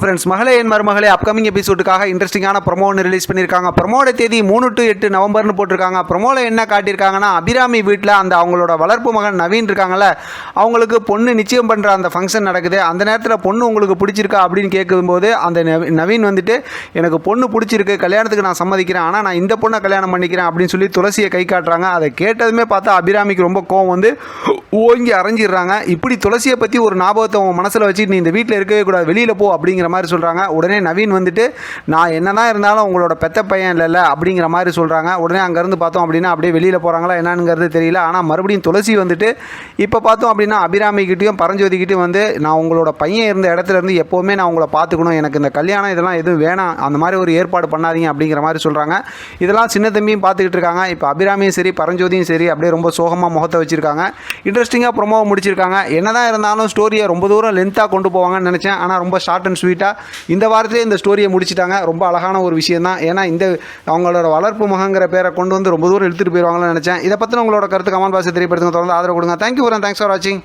Friends, மகளே என் மருமகளே upcoming எபிசோடுக்காக இன்ட்ரெஸ்டிங்கான ப்ரொமோ ஒன்று ரிலீஸ் பண்ணியிருக்காங்க. ப்ரொமோட தேதி 3 to 8 நவம்பர்னு போட்டிருக்காங்க. ப்ரொமோவில் என்ன காட்டியிருக்காங்கன்னா, அபிராமி வீட்டில் அந்த அவங்களோட வளர்ப்பு மகன் நவீன் இருக்காங்கல்ல, அவங்களுக்கு பொண்ணு நிச்சயம் பண்ணுற அந்த ஃபங்க்ஷன் நடக்குது. அந்த நேரத்தில் பொண்ணு உங்களுக்கு பிடிச்சிருக்கா அப்படின்னு கேட்கும்போது அந்த நவீன் வந்துட்டு, எனக்கு பொண்ணு பிடிச்சிருக்கு, கல்யாணத்துக்கு நான் சம்மதிக்கிறேன், ஆனால் நான் இந்த பொண்ணை கல்யாணம் பண்ணிக்கிறேன் அப்படின்னு சொல்லி துளசியை கை காட்டுறாங்க. அதை கேட்டதுமே பார்த்தா அபிராமிக்கு ரொம்ப கோவம் வந்து ஓங்கி அரைஞ்சிடுறாங்க. இப்படி துளசியை பற்றி ஒரு ஞாபகத்தை உன் மனசில் வச்சு நீ இந்த வீட்டில் இருக்கவே கூடாது, வெளியில் போ அப்படிங்கிற மாதிரி சொல்கிறாங்க. உடனே நவீன் வந்துட்டு, நான் என்னதான் இருந்தாலும் உங்களோட பெத்த பையன் இல்லைல்ல அப்படிங்கிற மாதிரி சொல்கிறாங்க. உடனே அங்கேருந்து பார்த்தோம் அப்படின்னா அப்படியே வெளியில் போகிறாங்களா என்னங்கிறது தெரியல. ஆனால் மறுபடியும் துளசி வந்துட்டு இப்போ பார்த்தோம் அப்படின்னா அபிராமிக்கிட்டையும் பரஞ்சோதிக்கிட்டையும் வந்து, நான் உங்களோட பையன் இருந்த இடத்துல இருந்து எப்போவுமே நான் உங்களை பார்த்துக்கணும், எனக்கு இந்த கல்யாணம் இதெல்லாம் எதுவும் வேணாம், அந்த மாதிரி ஒரு ஏற்பாடு பண்ணாதீங்க அப்படிங்கிற மாதிரி சொல்கிறாங்க. இதெல்லாம் சின்ன தம்பியும் பார்த்துக்கிட்டு இருக்காங்க. இப்போ அபிராமியும் சரி பரஞ்சோதியும் சரி அப்படியே ரொம்ப சோகமாக முகத்தை வச்சுருக்காங்க. இன்ட்ரெஸ்டிங்காக ப்ரொமோவை முடிச்சிருக்காங்க. என்னதான் இருந்தாலும் ஸ்டோரியை ரொம்ப தூரம் லென்த்தாக கொண்டு போவாங்கன்னு நினச்சேன். ஆனால் ரொம்ப ஷார்ட் அண்ட் ஸ்வீட்டாக இந்த வாரத்திலே இந்த ஸ்டோரியை முடிச்சிட்டாங்க. ரொம்ப அழகான ஒரு விஷயம் தான். ஏன்னா இந்த அவங்களோட வளர்ப்பு மகங்கிற பேரை கொண்டு வந்து ரொம்ப தூரம் இழுத்துட்டு போயிடுவாங்கன்னு நினச்சேன். இதை பற்றின உங்களோட கருத்து கமெண்ட் பாக்ஸில் தெரியப்படுத்துங்க. தொடர்ந்து ஆதரவு கொடுங்க. தேங்க்யூ ஃபார் வாட்சிங்.